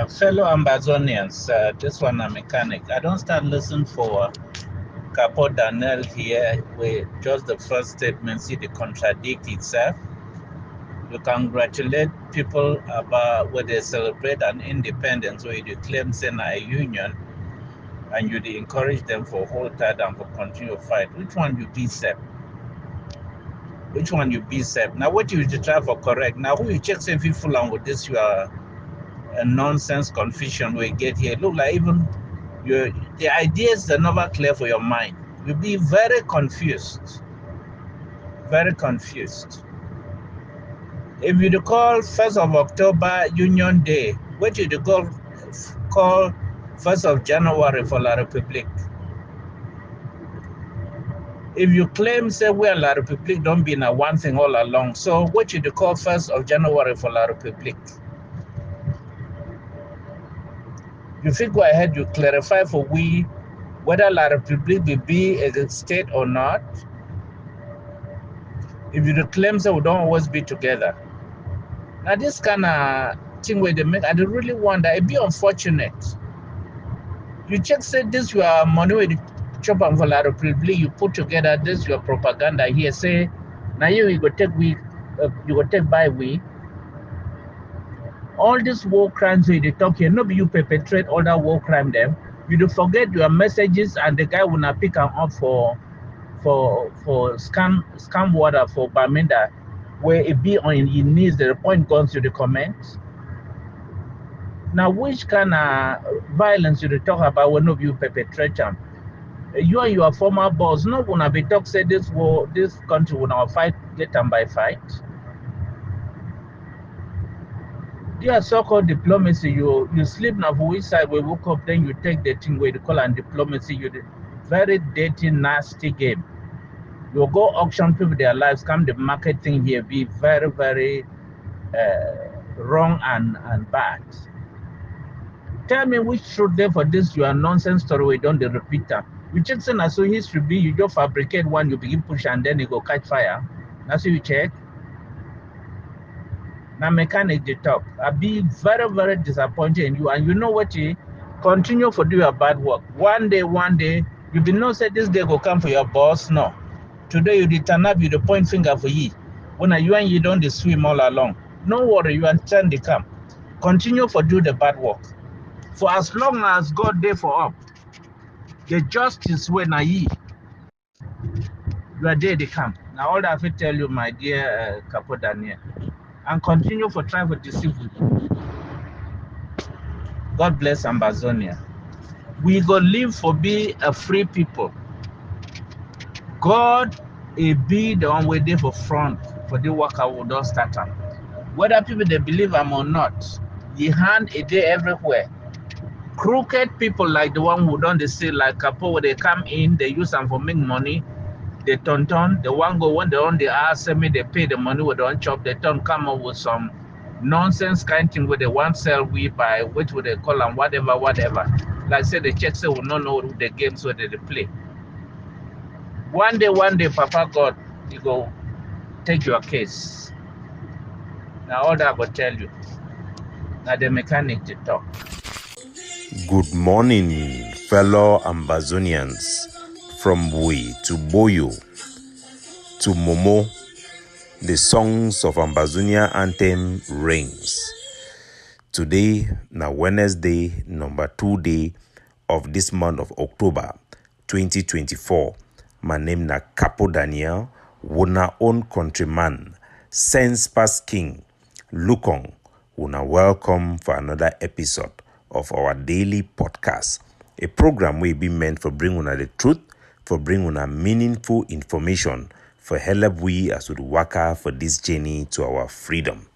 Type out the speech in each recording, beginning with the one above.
Fellow Ambazonians, this one a mechanic. I don't start listening for Capo Daniel here with just the first statement, see the contradict itself. You congratulate people about when they celebrate an independence where you claim saying a union and you encourage them for whole time and for continue fight. Which one you be set? Which one you be set? Now what you try for correct? Now who you check say if you full on with this you are a nonsense confusion we get here. Look like even the ideas are never clear for your mind. You'll be very confused. Very confused. If you call 1st of October Union Day, what you call 1st of January for La Republique? If you claim, say, we are La Republique, don't be in a one thing all along. So what you call 1st of January for La Republique? You think go ahead, you clarify for we whether La Republique will be a state or not. If you claim that we don't always be together. Now this kind of thing where they make, I really wonder, it'd be unfortunate. You check say this your money with chop and for La Republique, you put together this your propaganda here, say now you go take we you go take by we. All these war crimes they talk here, no be you perpetrate all that war crime them. You do forget your messages and the guy will not pick them up for scam water for Baminda, where it be on your knees, the point guns to the comments. Now, which kind of violence you talk about when of you perpetrate them? You and your former boss, no gonna be talk say this war, this country will now fight, get them by fight. There so-called diplomacy, you sleep now for which side we woke up, then you take the thing where you call and diplomacy, you very dirty, nasty game. You go auction people their lives, come the market thing here be very, very wrong and bad. Tell me which truth there for this your nonsense story we don't repeat them. You check say na so history be, you just fabricate one, you begin push and then you go catch fire. That's you check. Now mechanic the talk. I be very, very disappointed in you, and you know what you continue for do your bad work. One day, you be not say this day go come for your boss. No. Today you turn up, you the point finger for ye. When you and you don't swim all along. No worry, you understand the come. Continue for do the bad work. For as long as God there for up, the justice when ye, you are there they come. Now all that I tell you, my dear Capo Daniel, and continue for trying to deceive you. God bless Ambazonia. We go live for be a free people. God be the one way there for front for the work I will don't start them. Whether people they believe I'm or not, the hand a day everywhere. Crooked people like the one who don't they say like Capo, where they come in, they use them for make money. They turn, the one go when they on the ask me, they pay the money with the on chop, they turn come up with some nonsense kind of thing where they want sell we buy, what would they call them, whatever. Like say the check say will not know the games where they play. One day, Papa God, he go take your case. Now all that I will tell you. Now the mechanic to talk. Good morning, fellow Ambazonians. From Bui to Boyo to Momo, the songs of Ambazonia anthem rings. Today, na Wednesday, number 2 day of this month of October 2024. My name na Capo Daniel, una own countryman, sense past king, Lukong. Una welcome for another episode of our daily podcast, a program we be meant for bring una the truth, for bring una meaningful information, for help we as we waka for this journey to our freedom,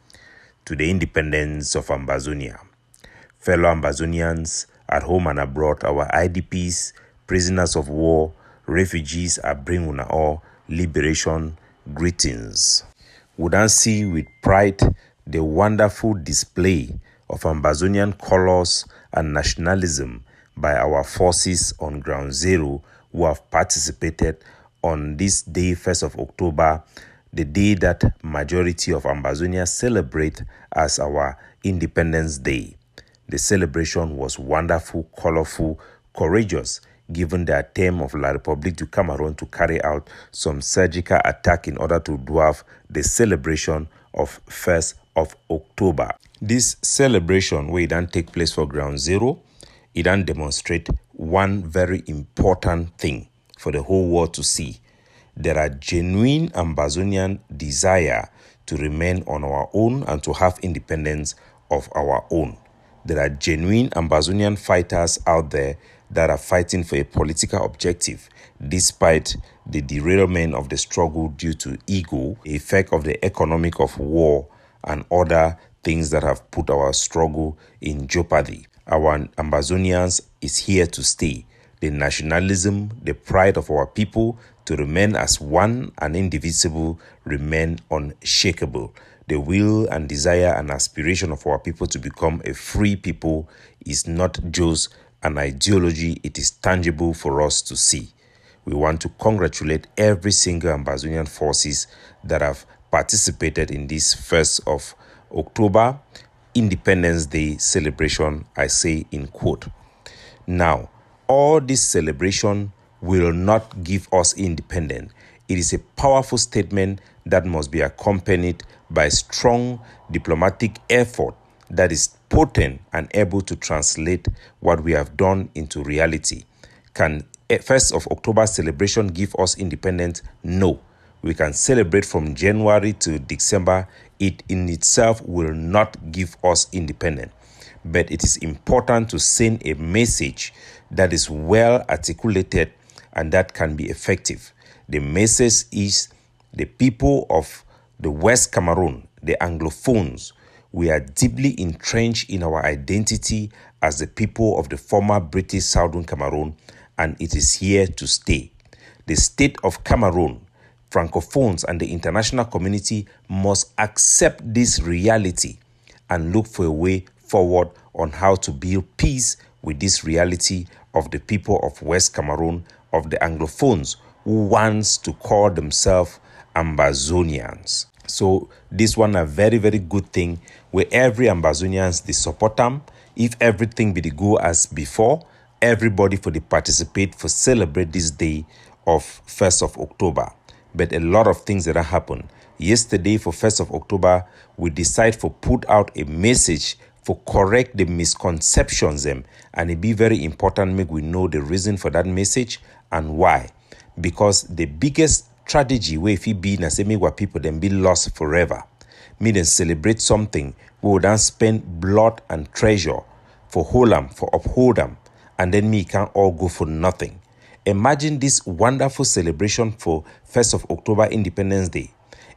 to the independence of Ambazonia. Fellow Ambazonians at home and abroad, our IDPs, prisoners of war, refugees, I bring una all liberation greetings. We don't see with pride the wonderful display of Ambazonian colors and nationalism by our forces on Ground Zero who have participated on this day, 1st of October, the day that majority of Ambazonia celebrate as our Independence Day. The celebration was wonderful, colorful, courageous, given the attempt of La République du Cameroon to carry out some surgical attack in order to dwarf the celebration of 1st of October. This celebration, where it don't take place for ground zero, it don't demonstrate one very important thing for the whole world to see. There are genuine Ambazonian desire to remain on our own and to have independence of our own. There are genuine Ambazonian fighters out there that are fighting for a political objective, despite the derailment of the struggle due to ego, the effect of the economic of war, and other things that have put our struggle in jeopardy. Our Ambazonians is here to stay. The nationalism, the pride of our people to remain as one and indivisible remain unshakable. The will and desire and aspiration of our people to become a free people is not just an ideology, it is tangible for us to see. We want to congratulate every single Ambazonian forces that have participated in this 1st of October Independence Day celebration, I say in quote. Now, all this celebration will not give us independence. It is a powerful statement that must be accompanied by strong diplomatic effort that is potent and able to translate what we have done into reality. Can 1st of October celebration give us independence? No. We can celebrate from January to December. It in itself will not give us independence. But it is important to send a message that is well articulated and that can be effective. The message is the people of the West Cameroon, the Anglophones, we are deeply entrenched in our identity as the people of the former British Southern Cameroon, and it is here to stay. The state of Cameroon, Francophones, and the international community must accept this reality and look for a way forward on how to build peace with this reality of the people of West Cameroon, of the Anglophones, who wants to call themselves Ambazonians. So this one a very, very good thing where every Ambazonians, they support them. If everything be the go as before, everybody for the participate for celebrate this day of 1st of October. But a lot of things that happen. Yesterday for 1st of October, we decide for put out a message for correct the misconceptions them. And it be very important make we know the reason for that message and why. Because the biggest tragedy where if it be na say make what people then be lost forever. Me then celebrate something we would then spend blood and treasure for hold them, for uphold them, and then me can all go for nothing. Imagine this wonderful celebration for 1st of October Independence Day.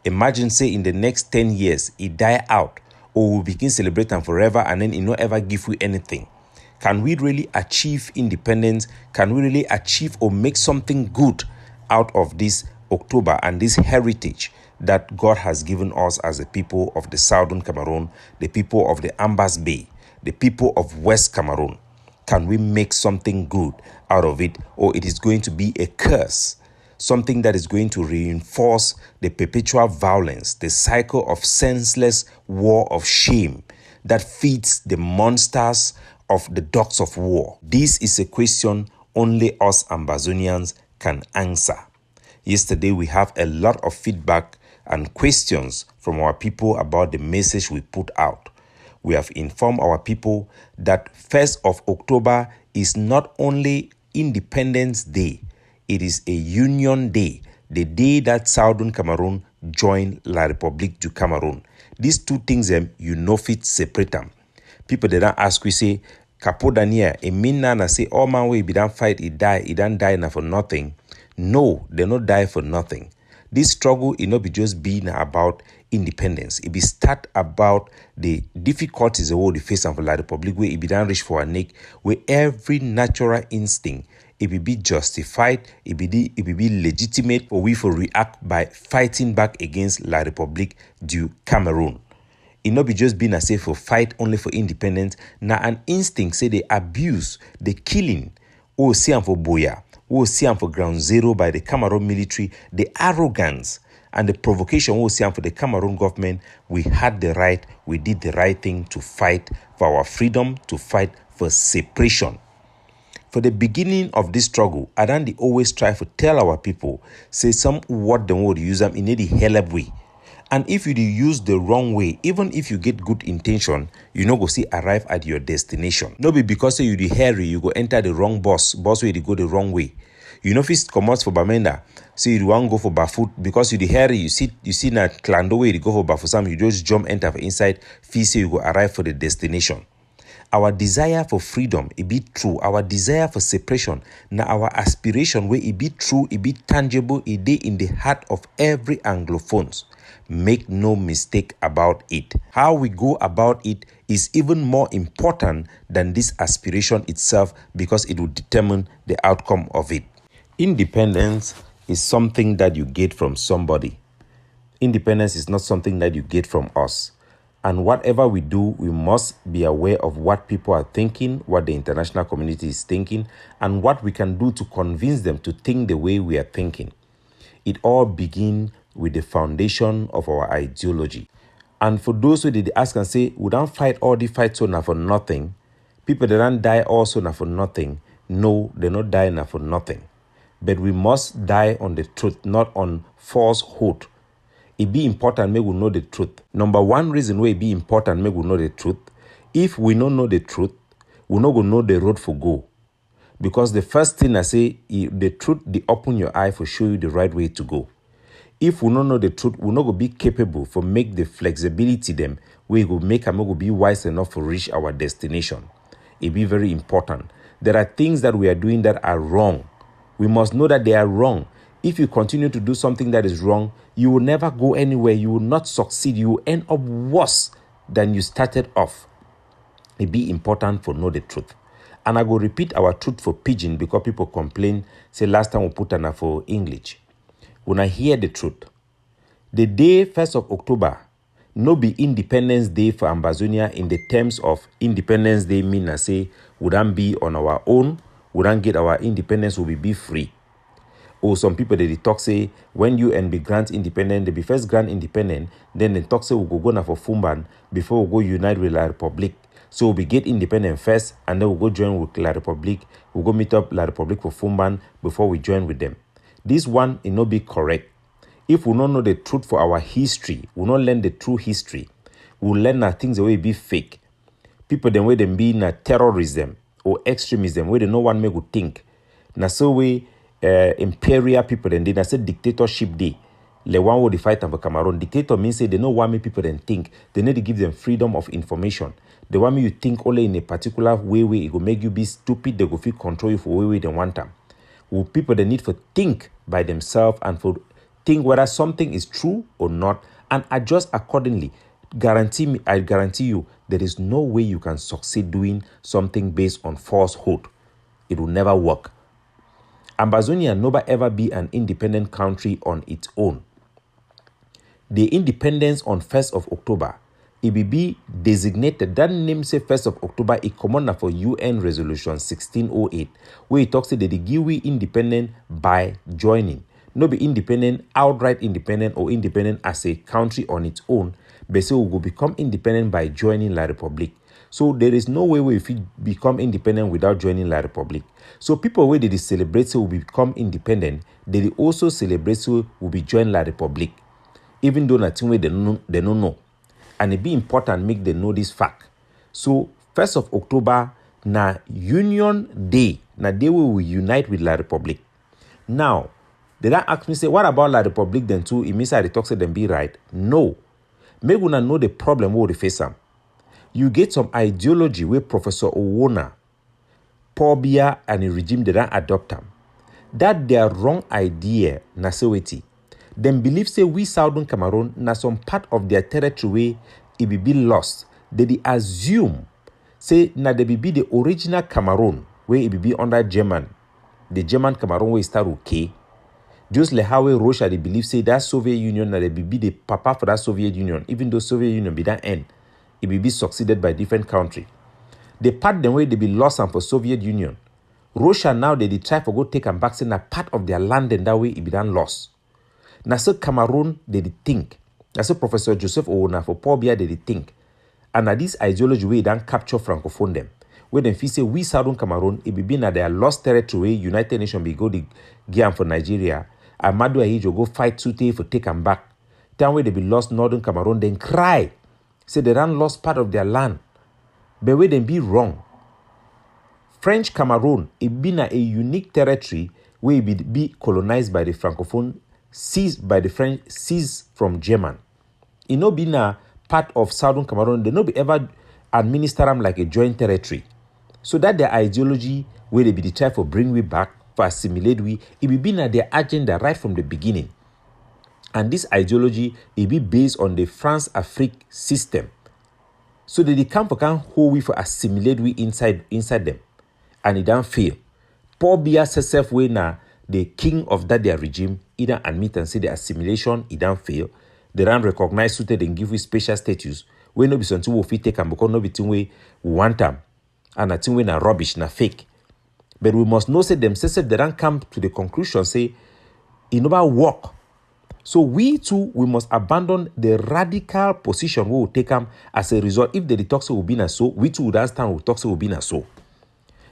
Imagine say in the next 10 years it die out or we begin celebrating forever and then it not ever give you anything. Can we really achieve independence? Can we really achieve or make something good out of this October and this heritage that God has given us as the people of the Southern Cameroon, the people of the Ambas Bay, the people of West Cameroon? Can we make something good out of it, or it is going to be a curse? Something that is going to reinforce the perpetual violence, the cycle of senseless war of shame that feeds the monsters of the dogs of war. This is a question only us Ambazonians can answer. Yesterday, we have a lot of feedback and questions from our people about the message we put out. We have informed our people that 1st of October is not only Independence Day, it is a Union Day, the day that Southern Cameroon joined La République du Cameroon. These two things, you know fit separate them. People they don't ask, we say, Capo Daniel, a minna na say, oh man, we don't fight, he don't die now for nothing. No, they not die for nothing. This struggle, it not be just being about independence. It be start about the difficulties the world face and for La République, where it be done reach for a neck, where every natural instinct, it be justified, it be legitimate for we for react by fighting back against La République du Cameroon. It not be just being a say for fight only for independence. Now an instinct say the abuse, the killing, or see for Boya, or see for ground zero by the Cameroon military, the arrogance And the provocation we see for the Cameroon government, we had the right, we did the right thing to fight for our freedom, to fight for separation. For the beginning of this struggle, Adandi always try to tell our people, say some word the word use them in a hell way. And if you use the wrong way, even if you get good intention, you no go see arrive at your destination. No be because say you the hurry, you go enter the wrong bus way to go the wrong way. You know, if it's come out for Bamenda, say you want go for Bafut, because you the hurry, you see na Klando way to go for Bafusam, you just jump enter inside, feel say you go arrive for the destination. Our desire for freedom, it be true. Our desire for separation, now our aspiration where it be true, it be tangible, it be in the heart of every Anglophones. Make no mistake about it. How we go about it is even more important than this aspiration itself, because it will determine the outcome of it. Independence is something that you get from somebody. Independence is not something that you get from us. And whatever we do, we must be aware of what people are thinking, what the international community is thinking, and what we can do to convince them to think the way we are thinking. It all begins with the foundation of our ideology. And for those who did ask and say, we don't fight all the fights so now for nothing, people that don't die also now for nothing. No, they not die now for nothing. But we must die on the truth, not on falsehood. It be important make we know the truth. Number one reason why it be important make we know the truth. If we don't know the truth, we not go know the road for go. Because the first thing I say, the truth, they open your eye for show you the right way to go. If we don't know the truth, we not go be capable for make the flexibility them we go make and go be wise enough to reach our destination. It be very important. There are things that we are doing that are wrong. We must know that they are wrong. If you continue to do something that is wrong, you will never go anywhere. You will not succeed. You will end up worse than you started off. It be important for know the truth. And I go repeat our truth for pidgin because people complain, say last time we put an for English. When I hear the truth, the day 1st of October, no be Independence Day for Ambazonia in the terms of Independence Day mean I say, we don't be on our own, we don't get our independence, we be free. Or some people they talk say when UN be grant independent, they be first grant independent, then they talk say we go na for Fumban before we go unite with La Republic. So we get independent first, and then we go join with La Republic. We go meet up La Republic for Fumban before we join with them. This one is not be correct. If we don't know the truth for our history, we not learn the true history. We learn that things the way be fake. People them way them be na terrorism or extremism where they no one make you think. Na so way. Imperial people then they say dictatorship day. The one who they fight for Cameroon. Dictator means say they don't want me people then think. They need to give them freedom of information. They want me you think only in a particular way it will make you be stupid. They go feel control you for way they want them. Well, people they need to think by themselves and for think whether something is true or not and adjust accordingly. I guarantee you there is no way you can succeed doing something based on falsehood. It will never work. Ambazonia never ever be an independent country on its own. The independence on 1st of October, it will be designated, that name say 1st of October, it common for UN Resolution 1608, where it talks that they give we independent by joining. No be independent, outright independent or independent as a country on its own, but say we will become independent by joining La Republic. So there is no way we become independent without joining La Republic. So people where they celebrate so will become independent, they also celebrate so will be join La Republic. Even though nothing way they don't know. And it be important make them know this fact. So 1st of October na Union Day. Na day we will unite with La Republic. Now, they don't ask me say what about La Republic then too? It means I talk to them be right. No. Make una know the problem we face them. You get some ideology where Professor Owona, Paul Biya, and the regime they don't adopt them. That their wrong idea, na seweti. Them believe say we Southern Cameroon na some part of their territory it will be lost. They assume say na they be the original Cameroon where it will be under German. The German Cameroon where it start okay. Just like how Russia they believe say that Soviet Union na they be the papa for that Soviet Union, even though Soviet Union be that end. It will be succeeded by different country. The part the way they be lost and for Soviet Union. Russia now they try for go take and back saying a part of their land and that way it be done lost. Na so Cameroon they think. Na so Professor Joseph Owona for Paul Biya they think. And na this ideology way dan capture francophone them. Where them feel say we Southern Cameroon, it be na their lost territory, United Nations be go the game for Nigeria. Amadu Ahijo go fight Tute for take them back. Then where they be lost Northern Cameroon, then cry. Say they done lost part of their land. But where them be wrong. French Cameroon, it be na a unique territory where it be colonized by the Francophone, seized by the French, seized from German. It no be na part of Southern Cameroon, they no be ever administer them like a joint territory. So that their ideology, where they be the try for bring we back, for assimilate we, it be been at their agenda right from the beginning. And this ideology, it be based on the France-Afrique system. So they come hold we for assimilate we inside them. And it don't fail. Paul Biya self way na the king of that their regime, it don't admit and say the assimilation, it don't fail. They don't recognize suited and give we special status. We no be something we fit take and because no be thing we want them. And I think we na rubbish, na fake. But we must know say themselves they don't come to the conclusion say it never work. So we too we must abandon the radical position we will take them as a result. If the detox will be na so, we too would understand we talk will be na so.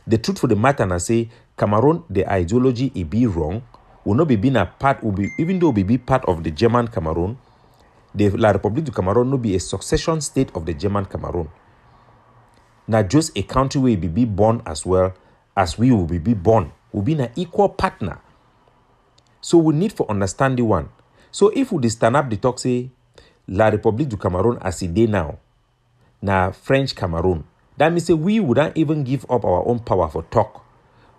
The truth for the matter na say Cameroon the ideology it be wrong. Will not be being a part will be even though we be part of the German Cameroon, the La République du Cameroon will be a succession state of the German Cameroon. Now just a country where we be born as well as we will be born. We'll be an equal partner. So we need for understand the one. So if we stand up the talk say La République du Cameroon as it day now, na French Cameroon, that means say we wouldn't even give up our own power for talk.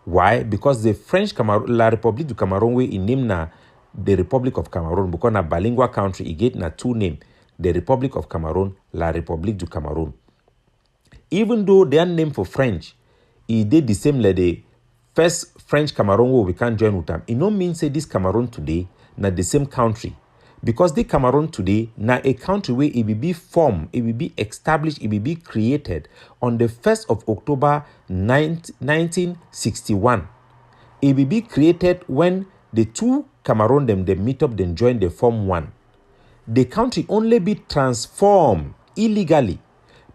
Why? Because the French Cameroon, La République du Cameroon, we in name na the Republic of Cameroon, because na bilingual country, it get na two name, the Republic of Cameroon, La République du Cameroon. Even though they are named for French, it did the same like the first French Cameroon where we can't join with them. It no mean say this Cameroon today na the same country. Because the Cameroon today na a country where it will be formed, it will be established, it will be created on the 1st of October 1961. It will be created when the two Cameroon they meet up, then join, they form one. The country only be transformed illegally.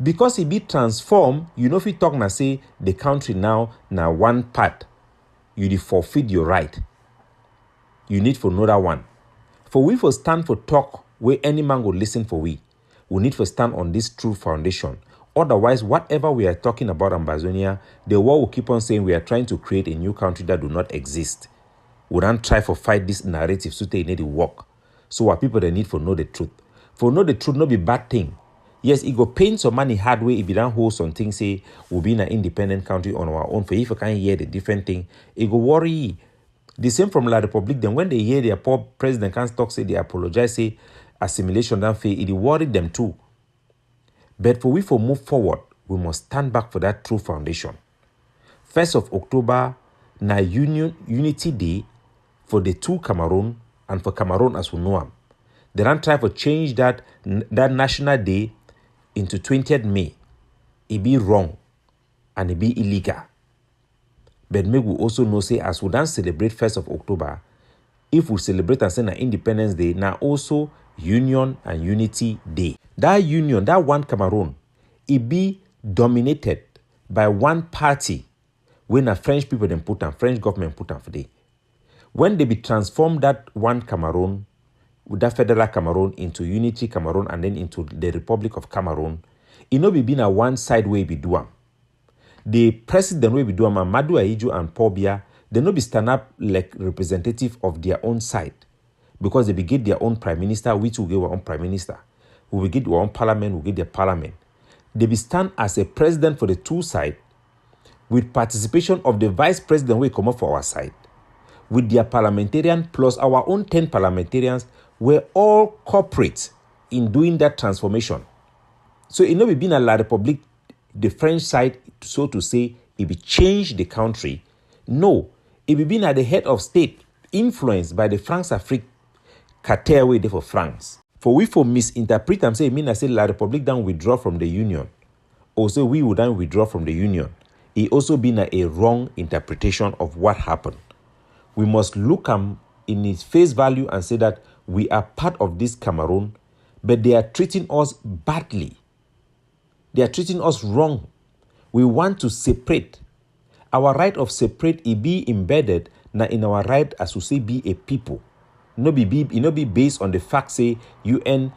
Because it be transformed, you know if you talk na say the country now na one part, you forfeit your right. You need for another one. For we for stand for talk where any man will listen for we need for stand on this true foundation. Otherwise, whatever we are talking about Ambazonia, the world will keep on saying we are trying to create a new country that do not exist. We don't try for fight this narrative so they need to work. So our people they need for know the truth. For know the truth not be bad thing. Yes, it go pain some money hard way if you don't hold something say we'll be in an independent country on our own. For if you can't hear the different thing, it go worry. The same from La République, then when they hear their poor president can't talk, say they apologize, say assimilation don't fail, it worried them too. But for we for move forward, we must stand back for that true foundation. 1st of October, na Unity Day for the two Cameroon and for Cameroon as we know them. They don't try to change that national day into 20th May. It be wrong and it be illegal. But maybe we also know say as we don't celebrate 1st of October, if we celebrate and say na Independence Day, now also Union and Unity Day. That union, that one Cameroon, it be dominated by one party when the French people then put and French government put on for day. When they be transformed that one Cameroon, with that federal Cameroon into Unity Cameroon and then into the Republic of Cameroon, it no be been a one side way be do am. The president will be doing Amadu Ahijo and Paul Biya, they no be stand up like representative of their own side because they be get their own prime minister, which will get our own prime minister. We will get our own parliament, we get their parliament. They be stand as a president for the two side with participation of the vice president will come up for our side with their parliamentarian plus our own 10 parliamentarians were all corporate in doing that transformation. So it no be been a La République, the French side, so to say, it be change the country. No, it be been at the head of state, influenced by the France-Afrique cartel way there for France. For we for misinterpret and say, mean I say La République don't withdraw from the Union. Also, we would not withdraw from the Union. It also been a wrong interpretation of what happened. We must look in its face value and say that We are part of this Cameroon, but they are treating us badly. They are treating us wrong. We want to separate. Our right of separate it be embedded na in our right as we say be a people. No be based on the fact say UN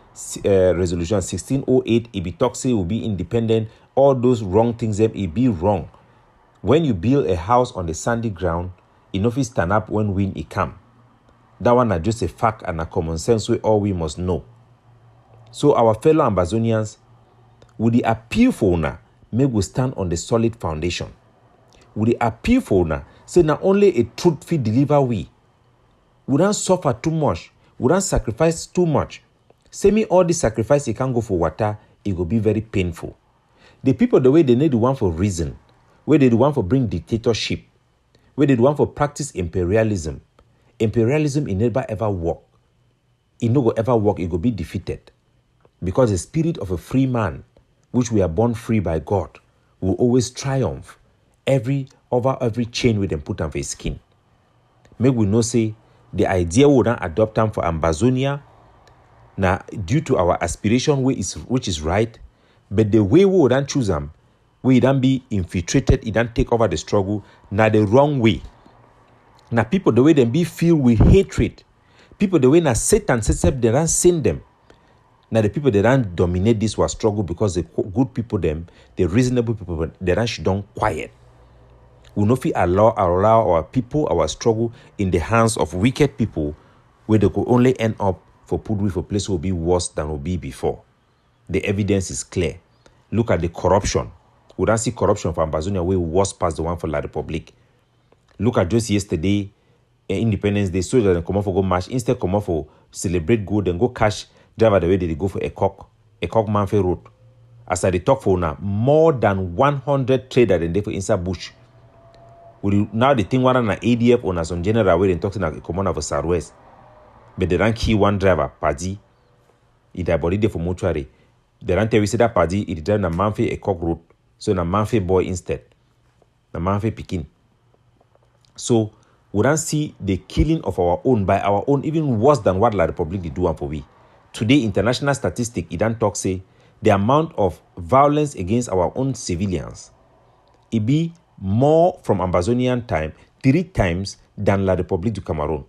resolution 1608 it be talk say will be independent. All those wrong things them it be wrong. When you build a house on the sandy ground, enough is stand up when wind it come. That one are just a fact and a common sense way all we must know. So our fellow Ambazonians, would the appeal for una make we stand on the solid foundation. Would the appeal for una say not only a truth fit deliver we don't suffer too much, we don't sacrifice too much. Say me all the sacrifice it can go for water, it will be very painful. The people the way they need the one for reason, where they the one for bring dictatorship, where they the one for practice imperialism. Imperialism it never ever work. It no go ever work, it will be defeated. Because the spirit of a free man, which we are born free by God, will always triumph over every chain with them put on for his skin. Make we know say the idea we don't adopt them for Ambazonia, now due to our aspiration which is right, but the way we don't choose them, we don't be infiltrated, it don't take over the struggle, now the wrong way. Now people the way them be filled with hatred, people the way now Satan sets up they don't send them. Now the people they don't dominate this war struggle because the good people them, the reasonable people they don't don't quiet. We no fit allow our people, our struggle in the hands of wicked people where they could only end up for put with a place will be worse than will be before. The evidence is clear. Look at the corruption. We don't see corruption for Ambazonia way worse past the one for La Republic. Look at just yesterday, Independence Day, so that they come out for go march, instead come out for celebrate good and go cash driver the way they go for a cock Manfe road. As I talk for now, more than 100 traders in there for inside bush. Now the thing one on an ADF on some general way they talking about command of Southwest. But they don't kill one driver, Paddy. It a body there for mortuary. They don't tell you say that Paddy it drive na Manfe a cock road. So na Manfe boy instead. Na Manfe Pekin. So we don't see the killing of our own by our own even worse than what La Republic did do one for we. Today, international statistics, it don't talk say the amount of violence against our own civilians, it be more from Ambazonian time, 3 times than La Republique du Cameroon.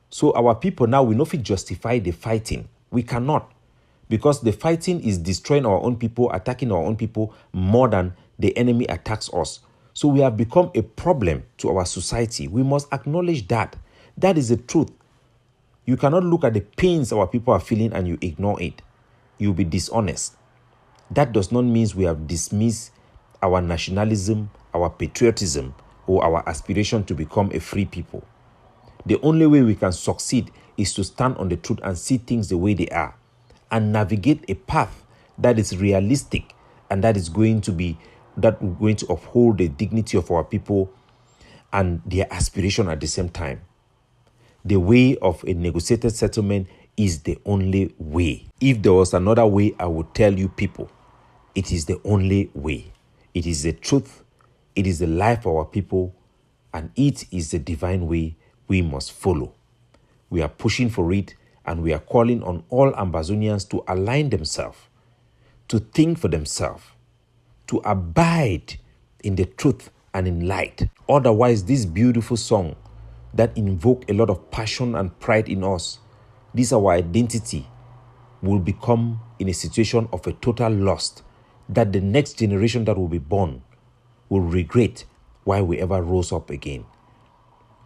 So our people now, we no fit justify the fighting. We cannot. Because the fighting is destroying our own people, attacking our own people more than the enemy attacks us. So we have become a problem to our society. We must acknowledge that. That is the truth. You cannot look at the pains our people are feeling and you ignore it. You'll be dishonest. That does not mean we have dismissed our nationalism, our patriotism, or our aspiration to become a free people. The only way we can succeed is to stand on the truth and see things the way they are and navigate a path that is realistic and that is going to uphold the dignity of our people and their aspiration at the same time. The way of a negotiated settlement is the only way. If there was another way, I would tell you people, it is the only way. It is the truth, it is the life of our people, and it is the divine way we must follow. We are pushing for it, and we are calling on all Ambazonians to align themselves, to think for themselves, to abide in the truth and in light. Otherwise, this beautiful song that invoke a lot of passion and pride in us, this our identity, will become in a situation of a total loss that the next generation that will be born will regret why we ever rose up again.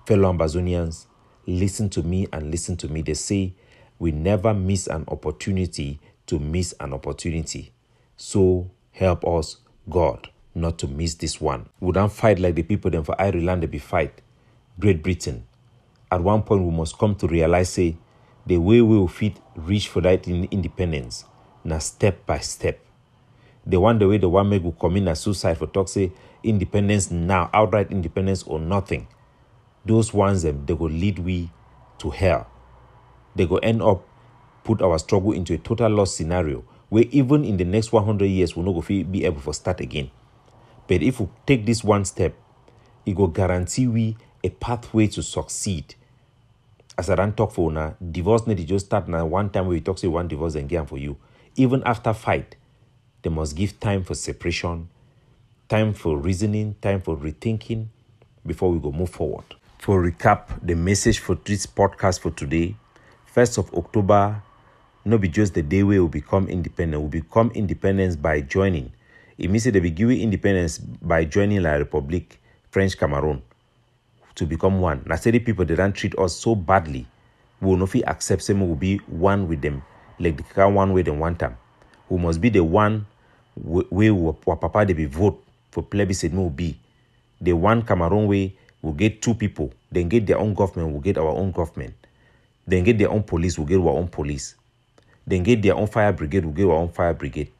Fellow Ambazonians, listen to me and listen to me. They say we never miss an opportunity to miss an opportunity. So help us, God, not to miss this one. We don't fight like the people then for Ireland they be fight. Great Britain. At one point we must come to realize say the way we will fit reach for that independence now step by step. The way the one make will come in as suicide for talk say independence now, outright independence or nothing. Those ones they go lead we to hell. They go end up put our struggle into a total loss scenario where even in the next 100 years we'll not go be able to start again. But if we take this one step, it will guarantee we a pathway to succeed. As I ran talk for una, divorce need to just start now. One time we talk say one divorce and get for you. Even after fight, they must give time for separation, time for reasoning, time for rethinking before we go move forward. For recap, the message for this podcast for today, 1st of October, no be just the day we will become independent. We become independence by joining. It means that they be given independence by joining La République, French Cameroon, to become one. Now, say the people they don't treat us so badly, we will not accept them. We will be one with them, like they can one with them one time. We must be the one way papa they be vote for plebiscite. No be the one Cameroon way. We'll get two people. Then get their own government. We'll get our own government. Then get their own police. We'll get our own police. Then get their own fire brigade. We'll get our own fire brigade.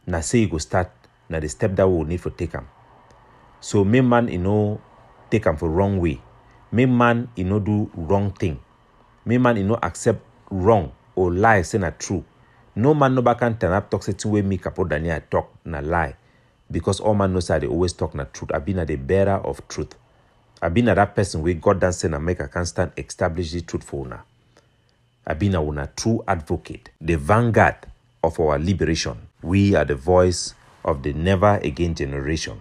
Now say you go start. Now the step that we will need for take them. So me man, take them for wrong way. Me man, do wrong thing. Me man, accept wrong or lie say not true. No man no back can turn up talk certain way me Capo Daniel talk na lie. Because all man knows that they always talk na truth. I been the bearer of truth. I been that person where God done send and make a constant establish the truth for una. I been a true advocate, the vanguard of our liberation. We are the voice of the never again generation.